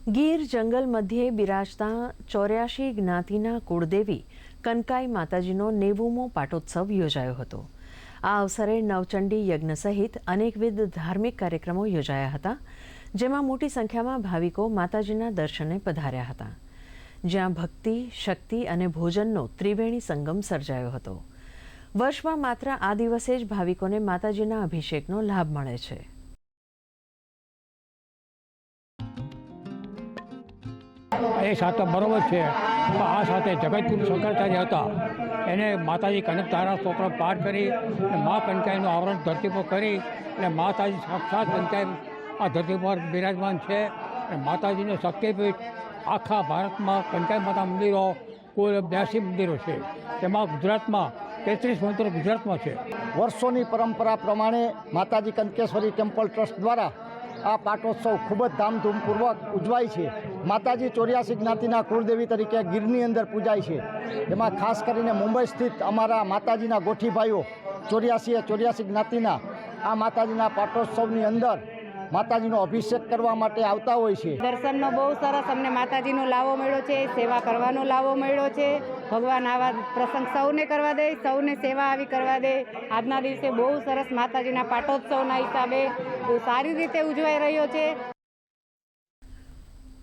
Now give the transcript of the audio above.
ગીર જંગલ મધ્યે બિરાજતા 84 જ્ઞાતિના કુળદેવી કનકાઈ માતાજીનો 90મો પાટોત્સવ યોજાયો હતો। આ અવસરે નવચંડી યજ્ઞ સહિત અનેકવિધ ધાર્મિક કાર્યક્રમો યોજાયા હતા, જેમાં મોટી સંખ્યામાં ભાવિકો માતાજીના દર્શને પધાર્યા હતા, જ્યાં ભક્તિ, શક્તિ અને ભોજનનો ત્રિવેણી સંગમ સર્જાયો હતો। વર્ષમાં માત્ર આ દિવસે જ ભાવિકોને માતાજીના અભિષેકનો લાભ મળે છે। એ સાથે બરોબર છે, આ સાથે જગતગુરુ શંકરાચાર્ય હતા, એને માતાજી કનકધારા સ્તોત્ર પાઠ કરી મા કનકાઈનું આવરણ ધરતી પર કરી અને માતાજી સાક્ષાત કનકાઈ આ ધરતી પર બિરાજમાન છે। અને માતાજીનું શક્તિપીઠ આખા ભારતમાં કનકાઈ માતા મંદિરો કુલ 82 મંદિરો છે, તેમાં ગુજરાતમાં 33 મંદિરો ગુજરાતમાં છે। વર્ષોની પરંપરા પ્રમાણે માતાજી કનકેશ્વરી ટેમ્પલ ટ્રસ્ટ દ્વારા આ પાટોત્સવ ખૂબ જ ધામધૂમપૂર્વક ઉજવાય છે। માતાજી 84 જ્ઞાતિના કુળદેવી તરીકે ગીરની અંદર પૂજાય છે। એમાં ખાસ કરીને મુંબઈ સ્થિત અમારા માતાજીના ગોઠીભાઈઓ 84 જ્ઞાતિના આ માતાજીના પાટોત્સવની અંદર માતાજીનો અભિષેક કરવા માટે આવતા હોય છે। દર્શનનો બહુ સરસ અમને માતાજીનો લાવો મળ્યો છે, સેવા કરવાનો લાવો મળ્યો છે। ભગવાન આવા પ્રસંગ સૌને કરવા દે, સૌને સેવા આવી કરવા દે। આજના દિવસે બહુ સરસ માતાજીના પાટોત્સવના હિસાબે બહુ સારી રીતે ઉજવાઈ રહ્યો છે।